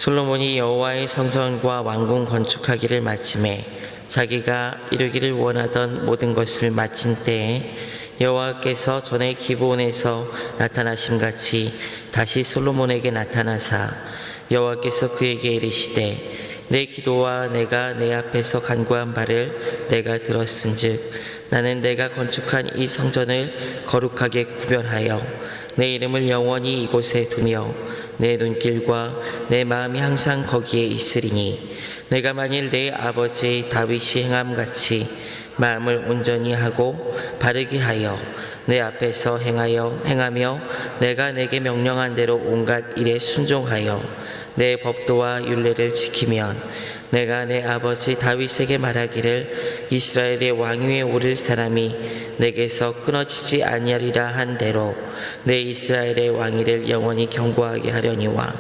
솔로몬이 여호와의 성전과 왕궁 건축하기를 마치매 자기가 이루기를 원하던 모든 것을 마친 때에 여호와께서 전에 기브온에서 나타나심같이 다시 솔로몬에게 나타나사 여호와께서 그에게 이르시되 내 기도와 내가 내 앞에서 간구한 바를 내가 들었은즉 나는 내가 건축한 이 성전을 거룩하게 구별하여 내 이름을 영원히 이곳에 두며 내 눈길과 내 마음이 항상 거기에 있으리니 내가 만일 내 아버지 다윗이 행함같이 마음을 온전히 하고 바르게 하여 내 앞에서 행하며 내가 내게 명령한 대로 온갖 일에 순종하여 내 법도와 율례를 지키면 내가 내 아버지 다윗에게 말하기를 이스라엘의 왕위에 오를 사람이 내게서 끊어지지 아니하리라 한 대로 내 이스라엘의 왕위를 영원히 견고하게 하려니와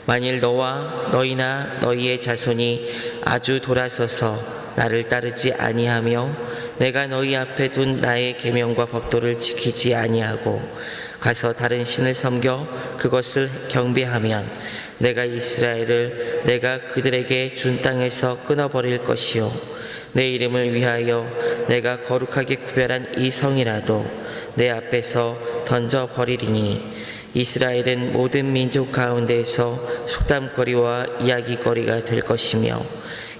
만일 너와 너희나 너희의 자손이 아주 돌아서서 나를 따르지 아니하며 내가 너희 앞에 둔 나의 계명과 법도를 지키지 아니하고 가서 다른 신을 섬겨 그것을 경배하면 내가 이스라엘을 내가 그들에게 준 땅에서 끊어버릴 것이요 내 이름을 위하여 내가 거룩하게 구별한 이 성이라도 내 앞에서 던져버리리니 이스라엘은 모든 민족 가운데에서 속담거리와 이야기거리가 될 것이며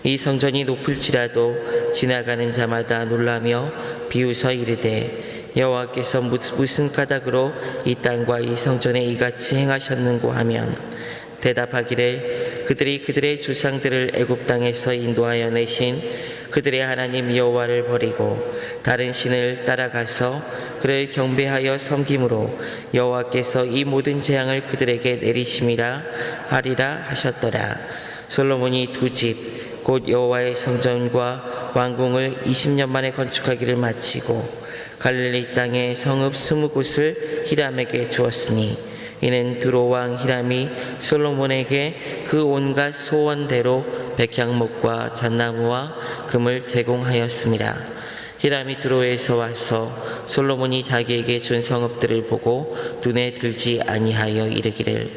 이 성전이 높을지라도 지나가는 자마다 놀라며 비웃어 이르되 여호와께서 무슨 까닭으로 이 땅과 이 성전에 이같이 행하셨는고 하면 대답하기를 그들이 그들의 조상들을 애굽 땅에서 인도하여 내신 그들의 하나님 여호와를 버리고 다른 신을 따라가서 그를 경배하여 섬김으로 여호와께서 이 모든 재앙을 그들에게 내리심이라 하리라 하셨더라. 솔로몬이 두 집 곧 여호와의 성전과 왕궁을 20년 만에 건축하기를 마치고 갈릴리 땅의 성읍 20곳을 히람에게 주었으니 이는 두로 왕 히람이 솔로몬에게 그 온갖 소원대로 백향목과 잣나무와 금을 제공하였습니다. 히람이 두로에서 와서 솔로몬이 자기에게 준 성읍들을 보고 눈에 들지 아니하여 이르기를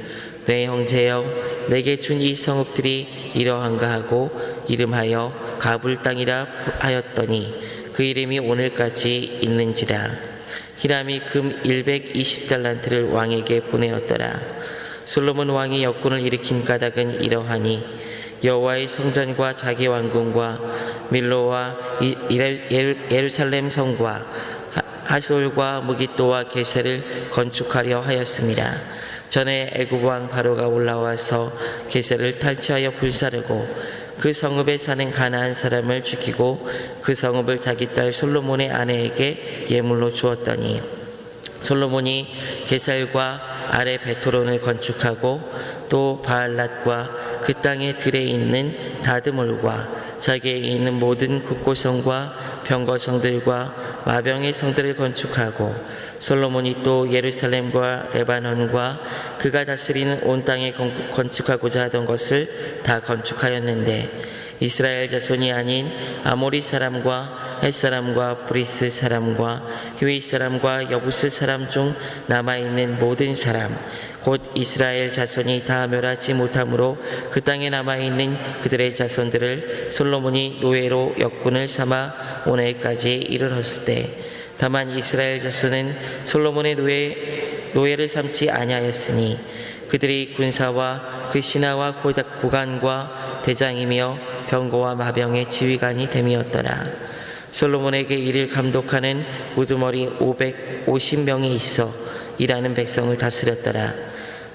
내 형제여 내게 준 이 성읍들이 이러한가 하고 이름하여 가불 땅이라 하였더니 그 이름이 오늘까지 있는지라. 히람이 금 120달란트를 왕에게 보내었더라. 솔로몬 왕이 역군을 일으킨 까닭은 이러하니 여호와의 성전과 자기 왕궁과 밀로와 예루살렘 성과 하솔과 무깃도와 게셀을 건축하려 하였습니다. 전에 애굽 왕 바로가 올라와서 게셀을 탈취하여 불사르고 그 성읍에 사는 가나안 사람을 죽이고 그 성읍을 자기 딸 솔로몬의 아내에게 예물로 주었더니 솔로몬이 게살과 아래 베토론을 건축하고 또 바알랏과 그 땅의 들에 있는 다드몰과 자기에 있는 모든 국고성과 병거성들과 마병의 성들을 건축하고 솔로몬이 또 예루살렘과 레바논과 그가 다스리는 온 땅에 건축하고자 하던 것을 다 건축하였는데 이스라엘 자손이 아닌 아모리 사람과 헷 사람과 브리스 사람과 히윗 사람과 여부스 사람 중 남아있는 모든 사람 곧 이스라엘 자손이 다 멸하지 못하므로 그 땅에 남아있는 그들의 자손들을 솔로몬이 노예로 역군을 삼아 오늘까지 이르렀을 때 다만 이스라엘 자손은 솔로몬의 노예를 삼지 아니하였으니 그들이 군사와 그 신하와 고관과 대장이며 병거와 마병의 지휘관이 됨이었더라. 솔로몬에게 이를 감독하는 우두머리 550명이 있어 일하는 백성을 다스렸더라.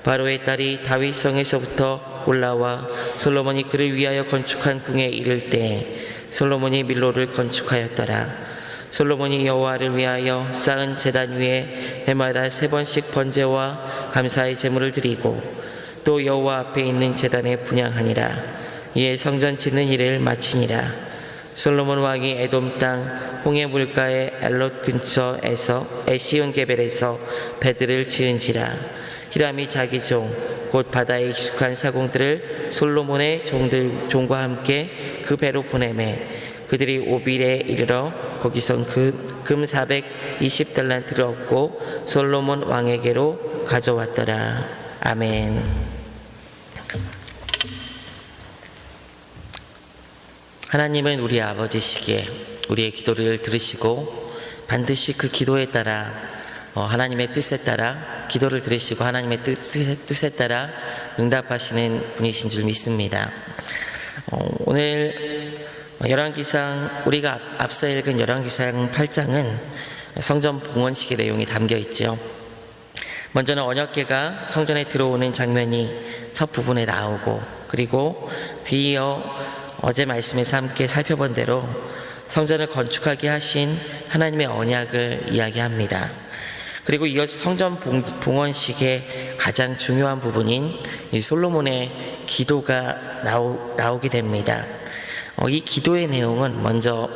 바로의 딸이 다윗성에서부터 올라와 솔로몬이 그를 위하여 건축한 궁에 이를 때에 솔로몬이 밀로를 건축하였더라. 솔로몬이 여호와를 위하여 쌓은 제단 위에 해마다 3번씩 번제와 감사의 제물을 드리고 또 여호와 앞에 있는 제단에 분향하니라. 이에 성전 짓는 일을 마치니라. 솔로몬 왕이 에돔 땅 홍해 물가의 엘롯 근처에서 에시온 게벨에서 배들을 지은지라. 히람이 자기 종 곧 바다에 익숙한 사공들을 솔로몬의 종과 함께 그 배로 보내매 그들이 오빌에 이르러 거기서 금 420달란트를 얻고 솔로몬 왕에게로 가져왔더라. 아멘. 하나님은 우리 아버지시기에 우리의 기도를 들으시고 반드시 그 기도에 따라 하나님의 뜻에 따라 기도를 들으시고 하나님의 뜻에 따라 응답하시는 분이신 줄 믿습니다. 오늘 열왕기상 우리가 앞서 읽은 열왕기상 8장은 성전 봉헌식의 내용이 담겨 있죠. 먼저는 언약궤가 성전에 들어오는 장면이 첫 부분에 나오고, 그리고 뒤이어 어제 말씀에서 함께 살펴본 대로 성전을 건축하게 하신 하나님의 언약을 이야기합니다. 그리고 이어서 성전 봉헌식의 가장 중요한 부분인 이 솔로몬의 기도가 나오게 됩니다. 이 기도의 내용은 먼저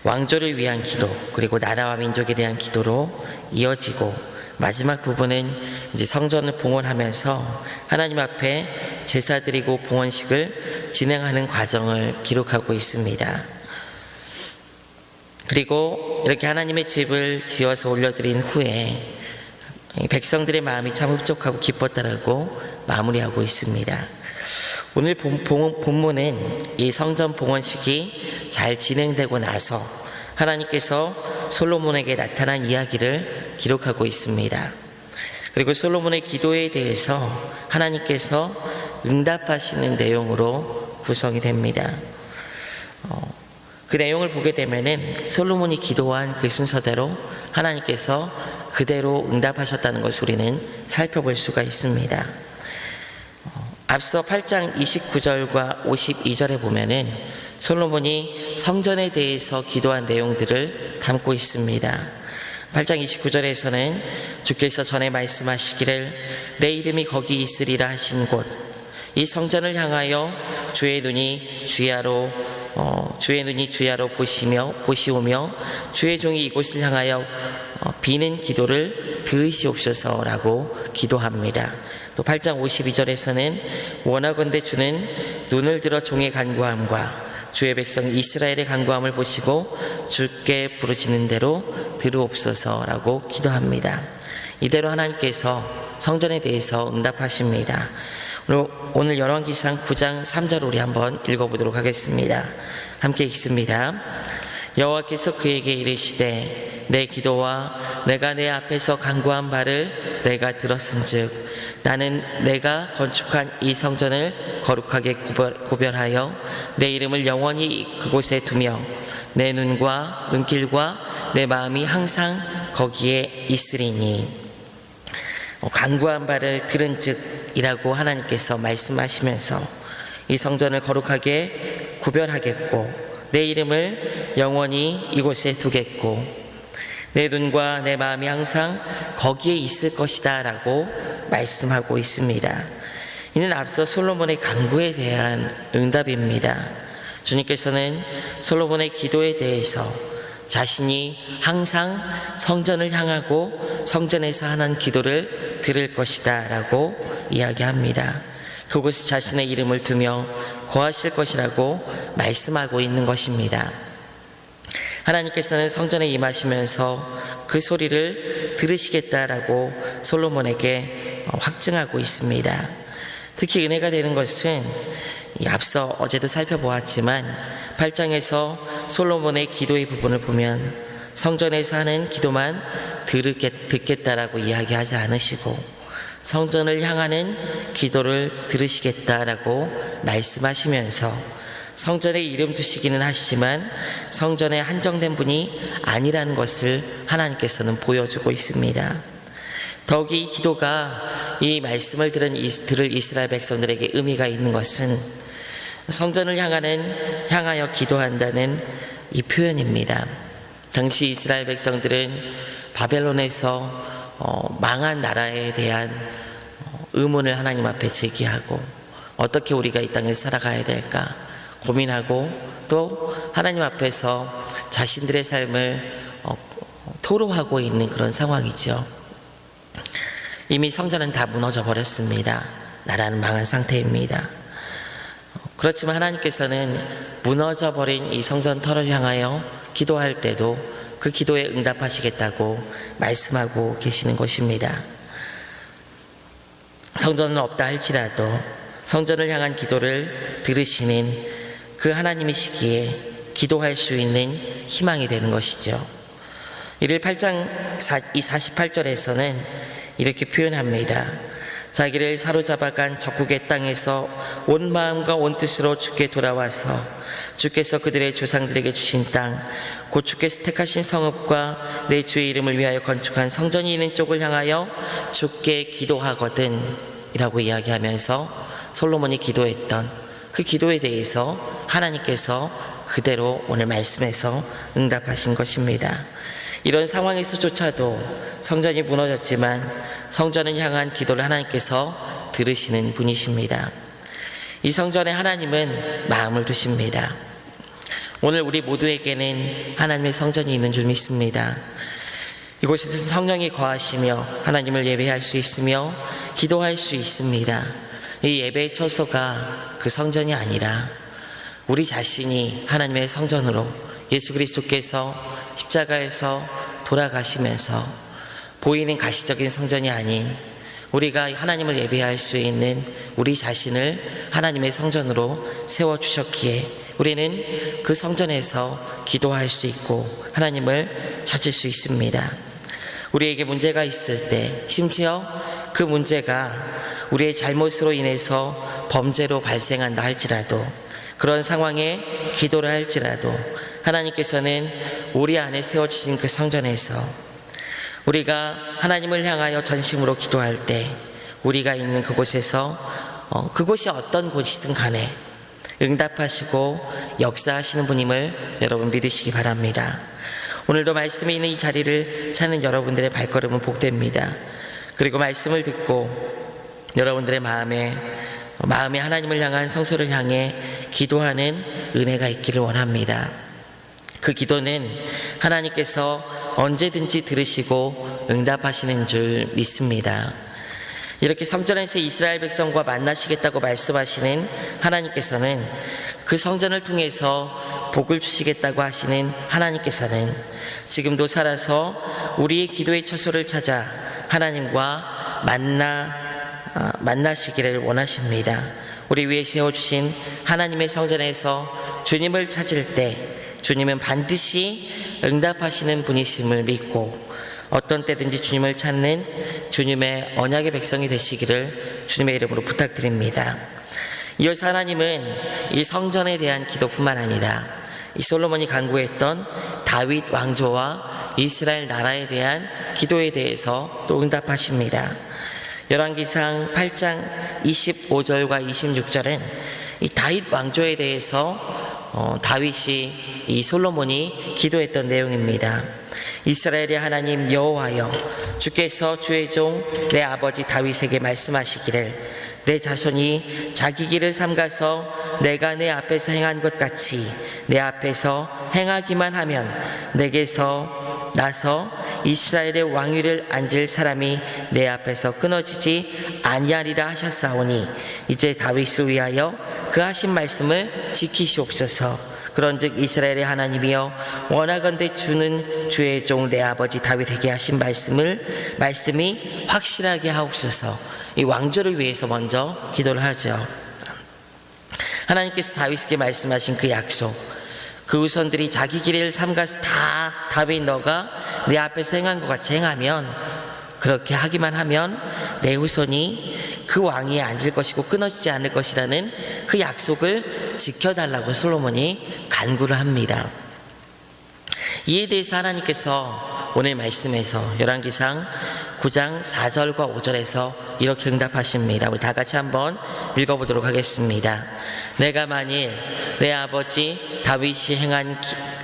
왕조를 위한 기도, 그리고 나라와 민족에 대한 기도로 이어지고, 마지막 부분은 이제 성전을 봉헌하면서 하나님 앞에 제사 드리고 봉헌식을 진행하는 과정을 기록하고 있습니다. 그리고 이렇게 하나님의 집을 지어서 올려드린 후에 백성들의 마음이 참 흡족하고 기뻤다라고 마무리하고 있습니다. 오늘 본문은 이 성전 봉헌식이 잘 진행되고 나서 하나님께서 솔로몬에게 나타난 이야기를 기록하고 있습니다. 그리고 솔로몬의 기도에 대해서 하나님께서 응답하시는 내용으로 구성이 됩니다. 그 내용을 보게 되면은 솔로몬이 기도한 그 순서대로 하나님께서 그대로 응답하셨다는 것을 우리는 살펴볼 수가 있습니다. 앞서 8장 29절과 52절에 보면은 솔로몬이 성전에 대해서 기도한 내용들을 담고 있습니다. 8장 29절에서는 주께서 전에 말씀하시기를 내 이름이 거기 있으리라 하신 곳, 이 성전을 향하여 주의 눈이 주야로 보시오며 주의 종이 이곳을 향하여 비는 기도를 들으시옵소서라고 기도합니다. 또 8장 52절에서는 원하건대 주는 눈을 들어 종의 간구함과 주의 백성 이스라엘의 간구함을 보시고 주께 부르짖는 대로 들으옵소서라고 기도합니다. 이대로 하나님께서 성전에 대해서 응답하십니다. 오늘 열왕기상 9장 3절 우리 한번 읽어보도록 하겠습니다. 함께 읽습니다. 여호와께서 그에게 이르시되 내 기도와 내가 내 앞에서 간구한 바를 내가 들었은즉 나는 내가 건축한 이 성전을 거룩하게 구별하여 내 이름을 영원히 그곳에 두며 내 눈과 눈길과 내 마음이 항상 거기에 있으리니, 간구한 바를 들은즉이라고 하나님께서 말씀하시면서 이 성전을 거룩하게 구별하겠고 내 이름을 영원히 이곳에 두겠고 내 눈과 내 마음이 항상 거기에 있을 것이다 라고 말씀하고 있습니다. 이는 앞서 솔로몬의 간구에 대한 응답입니다. 주님께서는 솔로몬의 기도에 대해서 자신이 항상 성전을 향하고 성전에서 하는 기도를 들을 것이다 라고 이야기합니다. 그곳에 자신의 이름을 두며 거하실 것이라고 말씀하고 있는 것입니다. 하나님께서는 성전에 임하시면서 그 소리를 들으시겠다라고 솔로몬에게 확증하고 있습니다. 특히 은혜가 되는 것은 앞서 어제도 살펴보았지만 8장에서 솔로몬의 기도의 부분을 보면 성전에서 하는 기도만 듣겠다라고 이야기하지 않으시고 성전을 향하는 기도를 들으시겠다라고 말씀하시면서 성전에 이름 두시기는 하시지만 성전에 한정된 분이 아니라는 것을 하나님께서는 보여주고 있습니다. 더욱이 이 기도가 이 말씀을 들을 이스라엘 백성들에게 의미가 있는 것은 성전을 향하여 기도한다는 이 표현입니다. 당시 이스라엘 백성들은 바벨론에서 망한 나라에 대한 의문을 하나님 앞에 제기하고 어떻게 우리가 이 땅에 살아가야 될까 고민하고 또 하나님 앞에서 자신들의 삶을 토로하고 있는 그런 상황이죠. 이미 성전은 다 무너져 버렸습니다. 나라는 망한 상태입니다. 그렇지만 하나님께서는 무너져 버린 이 성전터를 향하여 기도할 때도 그 기도에 응답하시겠다고 말씀하고 계시는 것입니다. 성전은 없다 할지라도 성전을 향한 기도를 들으시는 그 하나님이시기에 기도할 수 있는 희망이 되는 것이죠. 이를 8장 48절에서는 이렇게 표현합니다. 자기를 사로잡아간 적국의 땅에서 온 마음과 온 뜻으로 주께 돌아와서 주께서 그들의 조상들에게 주신 땅, 곧 주께서 택하신 성읍과 내 주의 이름을 위하여 건축한 성전이 있는 쪽을 향하여 주께 기도하거든 이라고 이야기하면서 솔로몬이 기도했던 그 기도에 대해서 하나님께서 그대로 오늘 말씀에서 응답하신 것입니다. 이런 상황에서조차도 성전이 무너졌지만 성전을 향한 기도를 하나님께서 들으시는 분이십니다. 이 성전에 하나님은 마음을 두십니다. 오늘 우리 모두에게는 하나님의 성전이 있는 줄 믿습니다. 이곳에서 성령이 거하시며 하나님을 예배할 수 있으며 기도할 수 있습니다. 이 예배의 처소가 그 성전이 아니라 우리 자신이 하나님의 성전으로 예수 그리스도께서 십자가에서 돌아가시면서 보이는 가시적인 성전이 아닌 우리가 하나님을 예배할 수 있는 우리 자신을 하나님의 성전으로 세워주셨기에 우리는 그 성전에서 기도할 수 있고 하나님을 찾을 수 있습니다. 우리에게 문제가 있을 때, 심지어 그 문제가 우리의 잘못으로 인해서 범죄로 발생한다 할지라도, 그런 상황에 기도를 할지라도 하나님께서는 우리 안에 세워주신 그 성전에서 우리가 하나님을 향하여 전심으로 기도할 때 우리가 있는 그곳에서 그곳이 어떤 곳이든 간에 응답하시고 역사하시는 분임을 여러분 믿으시기 바랍니다. 오늘도 말씀이 있는 이 자리를 찾는 여러분들의 발걸음은 복됩니다. 그리고 말씀을 듣고 여러분들의 마음에 하나님을 향한 성소를 향해 기도하는 은혜가 있기를 원합니다. 그 기도는 하나님께서 언제든지 들으시고 응답하시는 줄 믿습니다. 이렇게 성전에서 이스라엘 백성과 만나시겠다고 말씀하시는 하나님께서는, 그 성전을 통해서 복을 주시겠다고 하시는 하나님께서는 지금도 살아서 우리의 기도의 처소를 찾아 하나님과 만나시기를 원하십니다. 우리 위에 세워주신 하나님의 성전에서 주님을 찾을 때 주님은 반드시 응답하시는 분이심을 믿고 어떤 때든지 주님을 찾는 주님의 언약의 백성이 되시기를 주님의 이름으로 부탁드립니다. 이어서 하나님은 이 성전에 대한 기도뿐만 아니라 이 솔로몬이 간구했던 다윗 왕조와 이스라엘 나라에 대한 기도에 대해서 또 응답하십니다. 열왕기상 8장 25절과 26절은 이 다윗 왕조에 대해서 다윗이 이 솔로몬이 기도했던 내용입니다. 이스라엘의 하나님 여호와여, 주께서 주의 종 내 아버지 다윗에게 말씀하시기를 내 자손이 자기 길을 삼가서 내가 내 앞에서 행한 것 같이 내 앞에서 행하기만 하면 내게서 나서 이스라엘의 왕위를 앉을 사람이 내 앞에서 끊어지지 아니하리라 하셨사오니 이제 다윗을 위하여 그 하신 말씀을 지키시옵소서. 그런즉 이스라엘의 하나님이여, 원하건대 주는 주의 종 내 아버지 다윗에게 하신 말씀이 확실하게 하옵소서. 이 왕조를 위해서 먼저 기도를 하죠. 하나님께서 다윗에게 말씀하신 그 약속, 그 후손들이 자기 길을 삼가서 다 다윗 너가 내 앞에서 행한 것 같이 행하면, 그렇게 하기만 하면 내 후손이 그 왕위에 앉을 것이고 끊어지지 않을 것이라는 그 약속을 지켜달라고 솔로몬이 간구를 합니다. 이에 대해서 하나님께서 오늘 말씀에서 열왕기상 9장 4절과 5절에서 이렇게 응답하십니다. 우리 다 같이 한번 읽어보도록 하겠습니다. 내가 만일 내 아버지 다윗이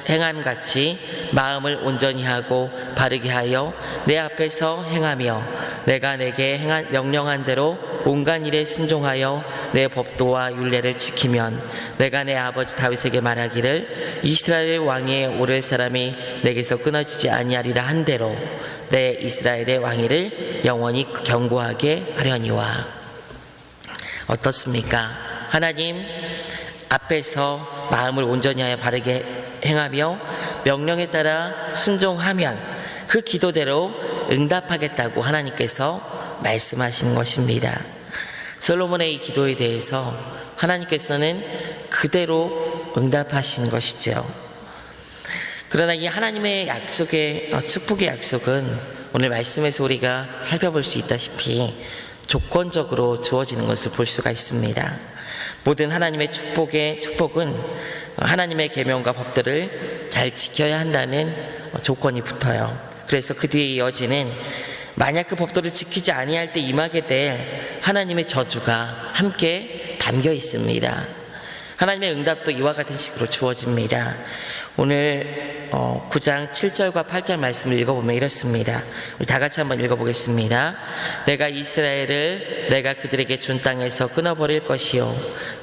행함 같이 마음을 온전히 하고 바르게 하여 내 앞에서 행하며 내가 내게 명령한 대로 온갖 일에 순종하여 내 법도와 율례를 지키면 내가 내 아버지 다윗에게 말하기를 이스라엘 왕위에 오를 사람이 내게서 끊어지지 아니하리라 한 대로 내 이스라엘의 왕위를 영원히 견고하게 하려니와. 어떻습니까? 하나님 앞에서 마음을 온전히 하여 바르게 행하며 명령에 따라 순종하면 그 기도대로 응답하겠다고 하나님께서 말씀하시는 것입니다. 솔로몬의 이 기도에 대해서 하나님께서는 그대로 응답하신 것이죠. 그러나 이 하나님의 약속의 축복의 약속은 오늘 말씀에서 우리가 살펴볼 수 있다시피 조건적으로 주어지는 것을 볼 수가 있습니다. 모든 하나님의 축복은 하나님의 계명과 법들을 잘 지켜야 한다는 조건이 붙어요. 그래서 그 뒤에 이어지는 만약 그 법도를 지키지 아니할 때 임하게 될 하나님의 저주가 함께 담겨 있습니다. 하나님의 응답도 이와 같은 식으로 주어집니다. 오늘 9장 7절과 8절 말씀을 읽어보면 이렇습니다. 우리 다 같이 한번 읽어보겠습니다. 내가 이스라엘을 내가 그들에게 준 땅에서 끊어버릴 것이요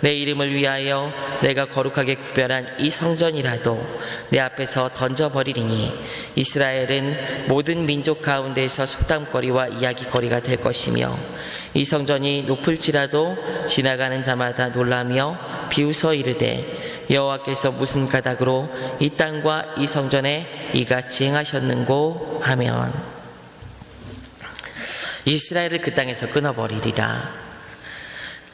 내 이름을 위하여 내가 거룩하게 구별한 이 성전이라도 내 앞에서 던져버리리니 이스라엘은 모든 민족 가운데에서 속담거리와 이야기거리가 될 것이며 이 성전이 높을지라도 지나가는 자마다 놀라며 비웃어 이르되 여호와께서 무슨 가닥으로 이 땅과 이 성전에 이같이 행하셨는고 하면 이스라엘을 그 땅에서 끊어버리리라.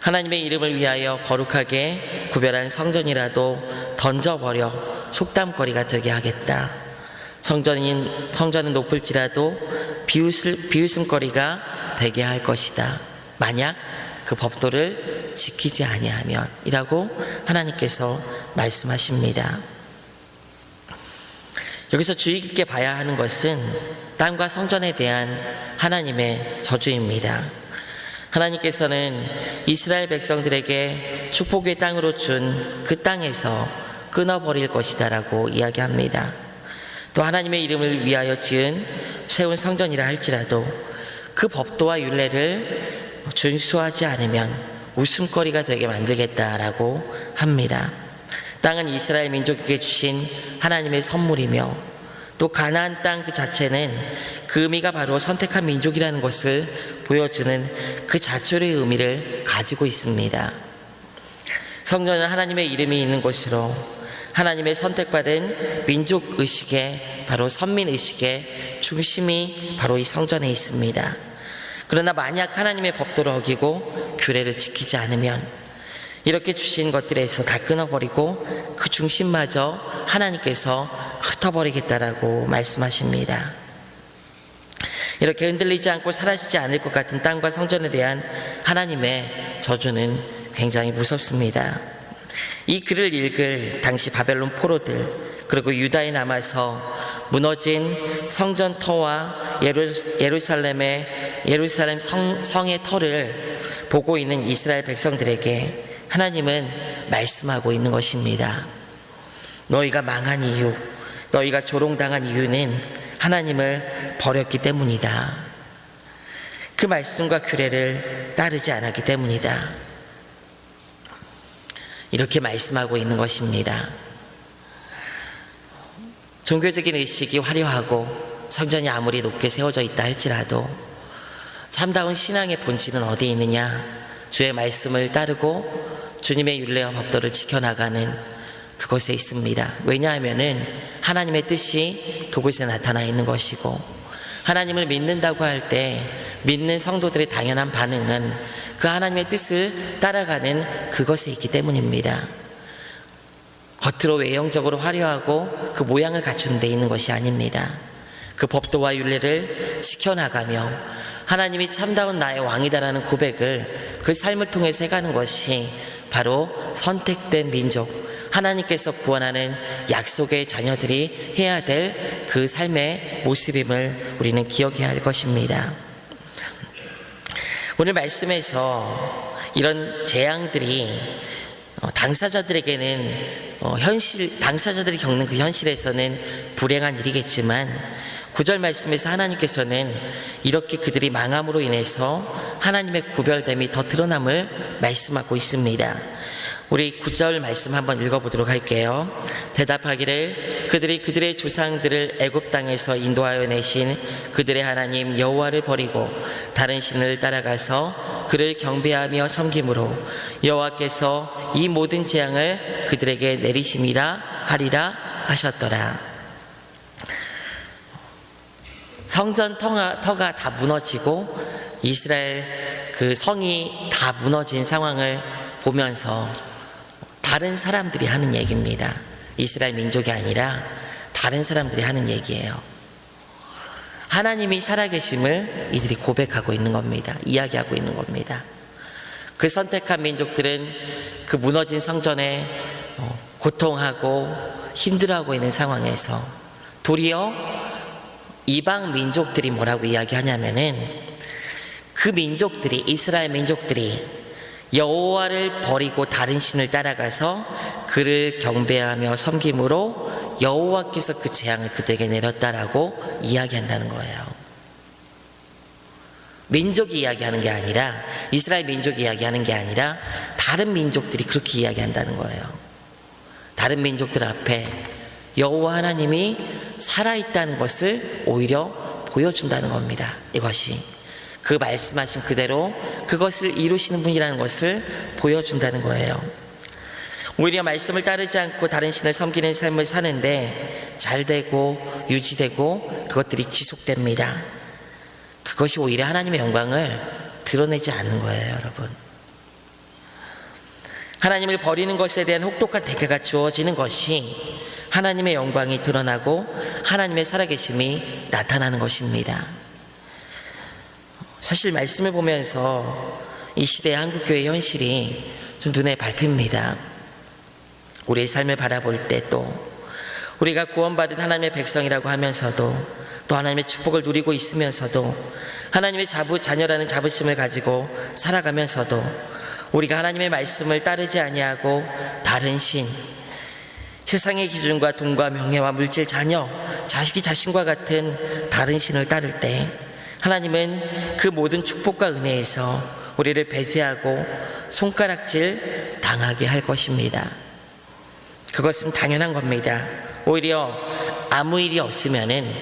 하나님의 이름을 위하여 거룩하게 구별한 성전이라도 던져버려 속담거리가 되게 하겠다. 성전은 높을지라도 비웃음거리가 되게 할 것이다. 만약 그 법도를 지키지 아니하면 이라고 하나님께서 말씀하십니다. 여기서 주의 깊게 봐야 하는 것은 땅과 성전에 대한 하나님의 저주입니다. 하나님께서는 이스라엘 백성들에게 축복의 땅으로 준 그 땅에서 끊어버릴 것이다 라고 이야기합니다. 또 하나님의 이름을 위하여 세운 성전이라 할지라도 그 법도와 율례를 준수하지 않으면 웃음거리가 되게 만들겠다라고 합니다. 땅은 이스라엘 민족에게 주신 하나님의 선물이며 또 가나안 땅 그 자체는 그 의미가 바로 선택한 민족이라는 것을 보여주는 그 자체의 의미를 가지고 있습니다. 성전은 하나님의 이름이 있는 곳으로 하나님의 선택받은 민족의식의 바로 선민의식의 중심이 바로 이 성전에 있습니다. 그러나 만약 하나님의 법도를 어기고 규례를 지키지 않으면 이렇게 주신 것들에서 다 끊어버리고 그 중심마저 하나님께서 흩어버리겠다라고 말씀하십니다. 이렇게 흔들리지 않고 사라지지 않을 것 같은 땅과 성전에 대한 하나님의 저주는 굉장히 무섭습니다. 이 글을 읽을 당시 바벨론 포로들 그리고 유다에 남아서 무너진 성전 터와 예루살em 성의 터를 보고 있는 이스라엘 백성들에게 하나님은 말씀하고 있는 것입니다. 너희가 망한 이유, 너희가 조롱당한 이유는 하나님을 버렸기 때문이다. 그 말씀과 규례를 따르지 않았기 때문이다. 이렇게 말씀하고 있는 것입니다. 종교적인 의식이 화려하고 성전이 아무리 높게 세워져 있다 할지라도 참다운 신앙의 본질은 어디에 있느냐? 주의 말씀을 따르고 주님의 율례와 법도를 지켜나가는 그곳에 있습니다. 왜냐하면은 하나님의 뜻이 그곳에 나타나 있는 것이고 하나님을 믿는다고 할 때 믿는 성도들의 당연한 반응은 그 하나님의 뜻을 따라가는 그것에 있기 때문입니다. 겉으로 외형적으로 화려하고 그 모양을 갖춘 데 있는 것이 아닙니다. 그 법도와 율례를 지켜나가며 하나님이 참다운 나의 왕이다라는 고백을 그 삶을 통해서 해가는 것이 바로 선택된 민족, 하나님께서 구원하는 약속의 자녀들이 해야 될 그 삶의 모습임을 우리는 기억해야 할 것입니다. 오늘 말씀에서 이런 재앙들이 당사자들에게는 당사자들이 겪는 그 현실에서는 불행한 일이겠지만 9절 말씀에서 하나님께서는 이렇게 그들이 망함으로 인해서 하나님의 구별됨이 더 드러남을 말씀하고 있습니다. 우리 9절 말씀 한번 읽어보도록 할게요. 대답하기를 그들이 그들의 조상들을 애굽 땅에서 인도하여 내신 그들의 하나님 여호와를 버리고 다른 신을 따라가서 그를 경배하며 섬김으로 여호와께서 이 모든 재앙을 그들에게 내리심이라 하리라 하셨더라. 성전 터가 다 무너지고 이스라엘 그 성이 다 무너진 상황을 보면서 다른 사람들이 하는 얘기입니다. 이스라엘 민족이 아니라 다른 사람들이 하는 얘기예요. 하나님이 살아계심을 이들이 고백하고 있는 겁니다. 이야기하고 있는 겁니다. 그 선택한 민족들은 그 무너진 성전에 고통하고 힘들어하고 있는 상황에서 도리어 이방 민족들이 뭐라고 이야기하냐면은 그 민족들이, 이스라엘 민족들이 여호와를 버리고 다른 신을 따라가서 그를 경배하며 섬김으로 여호와께서 그 재앙을 그들에게 내렸다라고 이야기한다는 거예요. 민족이 이야기하는 게 아니라, 이스라엘 민족이 이야기하는 게 아니라 다른 민족들이 그렇게 이야기한다는 거예요. 다른 민족들 앞에 여호와 하나님이 살아있다는 것을 오히려 보여준다는 겁니다. 이것이 그 말씀하신 그대로 그것을 이루시는 분이라는 것을 보여준다는 거예요. 오히려 말씀을 따르지 않고 다른 신을 섬기는 삶을 사는데 잘 되고 유지되고 그것들이 지속됩니다. 그것이 오히려 하나님의 영광을 드러내지 않는 거예요, 여러분. 하나님을 버리는 것에 대한 혹독한 대가가 주어지는 것이 하나님의 영광이 드러나고 하나님의 살아계심이 나타나는 것입니다. 사실 말씀을 보면서 이 시대의 한국교회 현실이 좀 눈에 밟힙니다. 우리의 삶을 바라볼 때 또 우리가 구원받은 하나님의 백성이라고 하면서도 또 하나님의 축복을 누리고 있으면서도 하나님의 자녀라는 자부심을 가지고 살아가면서도 우리가 하나님의 말씀을 따르지 아니하고 다른 신, 세상의 기준과 돈과 명예와 물질, 자녀, 자식이 자신과 같은 다른 신을 따를 때 하나님은 그 모든 축복과 은혜에서 우리를 배제하고 손가락질 당하게 할 것입니다. 그것은 당연한 겁니다. 오히려 아무 일이 없으면은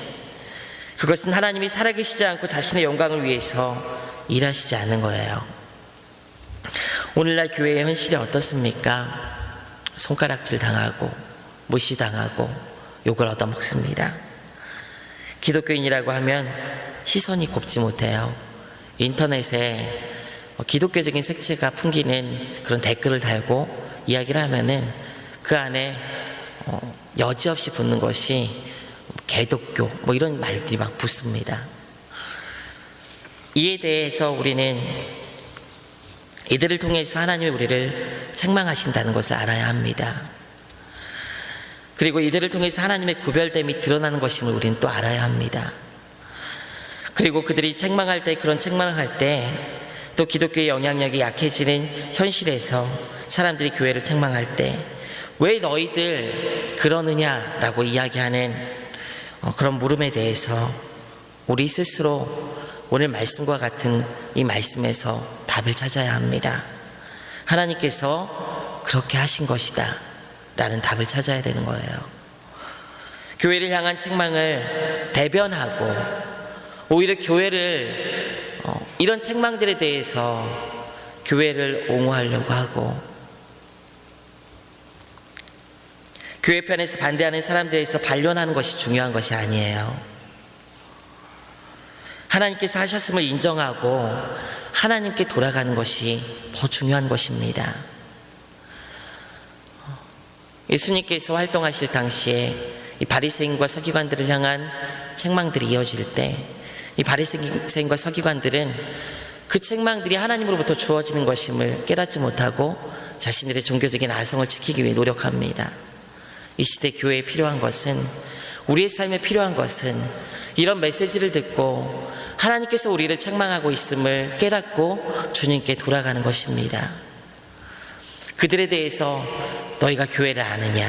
그것은 하나님이 살아계시지 않고 자신의 영광을 위해서 일하시지 않는 거예요. 오늘날 교회의 현실이 어떻습니까? 손가락질 당하고 무시당하고 욕을 얻어먹습니다. 기독교인이라고 하면 시선이 곱지 못해요. 인터넷에 기독교적인 색채가 풍기는 그런 댓글을 달고 이야기를 하면은 그 안에 여지없이 붙는 것이 개독교 뭐 이런 말들이 막 붙습니다. 이에 대해서 우리는 이들을 통해서 하나님이 우리를 책망하신다는 것을 알아야 합니다. 그리고 이들을 통해서 하나님의 구별됨이 드러나는 것임을 우리는 또 알아야 합니다. 그리고 그들이 책망할 때, 그런 책망을 할 때 또 기독교의 영향력이 약해지는 현실에서 사람들이 교회를 책망할 때 왜 너희들 그러느냐라고 이야기하는 그런 물음에 대해서 우리 스스로 오늘 말씀과 같은 이 말씀에서 답을 찾아야 합니다. 하나님께서 그렇게 하신 것이다 라는 답을 찾아야 되는 거예요. 교회를 향한 책망을 대변하고 오히려 교회를 이런 책망들에 대해서 교회를 옹호하려고 하고 교회 편에서 반대하는 사람들에서 반론하는 것이 중요한 것이 아니에요. 하나님께서 하셨음을 인정하고 하나님께 돌아가는 것이 더 중요한 것입니다. 예수님께서 활동하실 당시에 이 바리새인과 서기관들을 향한 책망들이 이어질 때 이 바리새인과 서기관들은 그 책망들이 하나님으로부터 주어지는 것임을 깨닫지 못하고 자신들의 종교적인 아성을 지키기 위해 노력합니다. 이 시대 교회에 필요한 것은, 우리의 삶에 필요한 것은 이런 메시지를 듣고 하나님께서 우리를 책망하고 있음을 깨닫고 주님께 돌아가는 것입니다. 그들에 대해서 너희가 교회를 아느냐,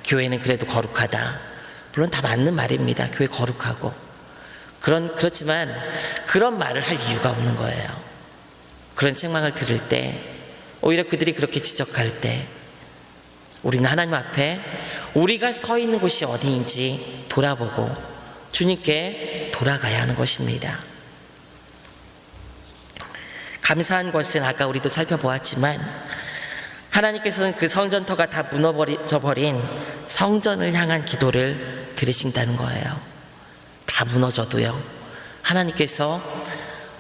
교회는 그래도 거룩하다, 물론 다 맞는 말입니다. 교회 거룩하고 그렇지만 그런 말을 할 이유가 없는 거예요. 그런 책망을 들을 때, 오히려 그들이 그렇게 지적할 때 우리는 하나님 앞에 우리가 서 있는 곳이 어디인지 돌아보고 주님께 돌아가야 하는 것입니다. 감사한 것은 아까 우리도 살펴보았지만 하나님께서는 그 성전터가 다 무너져 버린 성전을 향한 기도를 들으신다는 거예요. 다 무너져도요, 하나님께서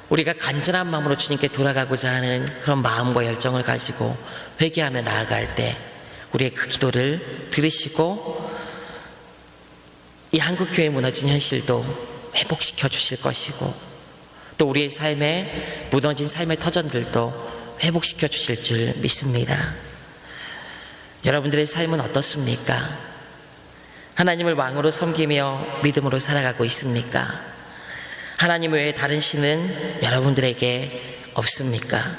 우리가 간절한 마음으로 주님께 돌아가고자 하는 그런 마음과 열정을 가지고 회개하며 나아갈 때 우리의 그 기도를 들으시고 이 한국교회 무너진 현실도 회복시켜 주실 것이고 또 우리의 삶에 무너진 삶의 터전들도 회복시켜 주실 줄 믿습니다. 여러분들의 삶은 어떻습니까? 하나님을 왕으로 섬기며 믿음으로 살아가고 있습니까? 하나님 외에 다른 신은 여러분들에게 없습니까?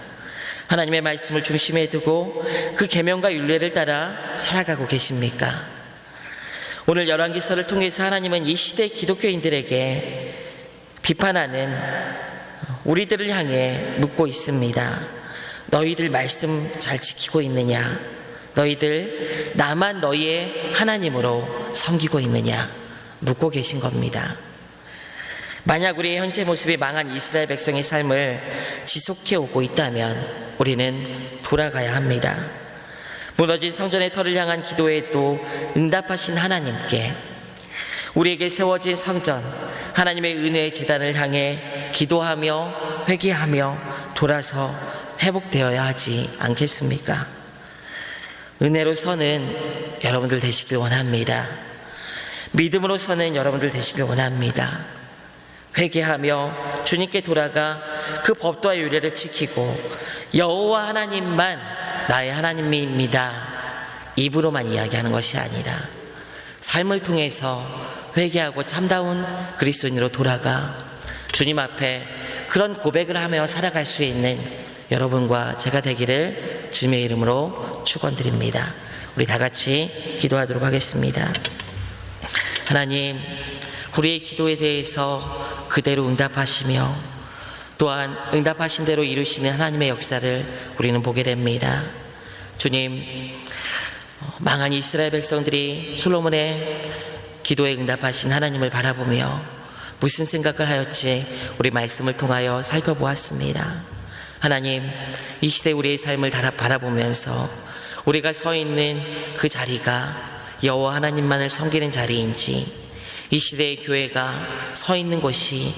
하나님의 말씀을 중심에 두고 그 계명과 율례를 따라 살아가고 계십니까? 오늘 열왕기서를 통해서 하나님은 이 시대 기독교인들에게 비판하는 우리들을 향해 묻고 있습니다. 너희들 말씀 잘 지키고 있느냐? 너희들 나만 너희의 하나님으로 섬기고 있느냐? 묻고 계신 겁니다. 만약 우리의 현재 모습이 망한 이스라엘 백성의 삶을 지속해 오고 있다면 우리는 돌아가야 합니다. 무너진 성전의 터를 향한 기도에도 응답하신 하나님께 우리에게 세워진 성전 하나님의 은혜의 제단을 향해 기도하며 회개하며 돌아서 회복되어야 하지 않겠습니까? 은혜로 서는 여러분들 되시길 원합니다. 믿음으로 서는 여러분들 되시길 원합니다. 회개하며 주님께 돌아가 그 법도와 율례를 지키고 여호와 하나님만 나의 하나님입니다 입으로만 이야기하는 것이 아니라 삶을 통해서 회개하고 참다운 그리스도인으로 돌아가 주님 앞에 그런 고백을 하며 살아갈 수 있는 여러분과 제가 되기를 주님의 이름으로 축원드립니다. 우리 다 같이 기도하도록 하겠습니다. 하나님, 우리의 기도에 대해서 그대로 응답하시며 또한 응답하신 대로 이루시는 하나님의 역사를 우리는 보게 됩니다. 주님, 망한 이스라엘 백성들이 솔로몬의 기도에 응답하신 하나님을 바라보며 무슨 생각을 하였지 우리 말씀을 통하여 살펴보았습니다. 하나님, 이 시대 우리의 삶을 바라보면서 우리가 서 있는 그 자리가 여호와 하나님만을 섬기는 자리인지 이 시대의 교회가 서 있는 곳이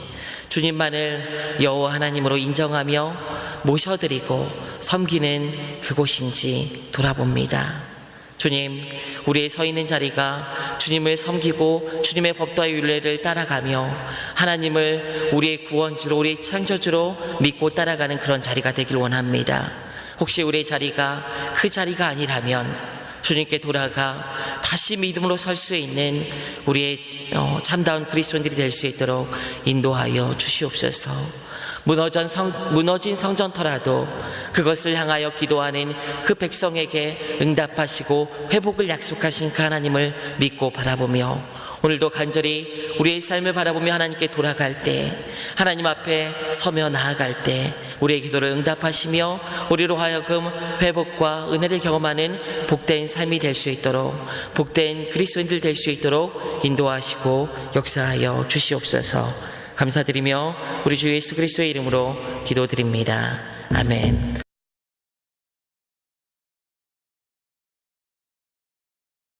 주님만을 여호와 하나님으로 인정하며 모셔드리고 섬기는 그곳인지 돌아봅니다. 주님, 우리의 서 있는 자리가 주님을 섬기고 주님의 법도와 율례를 따라가며 하나님을 우리의 구원주로 우리의 창조주로 믿고 따라가는 그런 자리가 되길 원합니다. 혹시 우리의 자리가 그 자리가 아니라면 주님께 돌아가 다시 믿음으로 설 수 있는 우리의 참다운 그리스도인들이 될 수 있도록 인도하여 주시옵소서. 무너진 성전터라도 그것을 향하여 기도하는 그 백성에게 응답하시고 회복을 약속하신 그 하나님을 믿고 바라보며 오늘도 간절히 우리의 삶을 바라보며 하나님께 돌아갈 때 하나님 앞에 서며 나아갈 때 우리의 기도를 응답하시며 우리로 하여금 회복과 은혜를 경험하는 복된 삶이 될 수 있도록 복된 그리스도인들 될 수 있도록 인도하시고 역사하여 주시옵소서. 감사드리며 우리 주 예수 그리스도의 이름으로 기도드립니다. 아멘.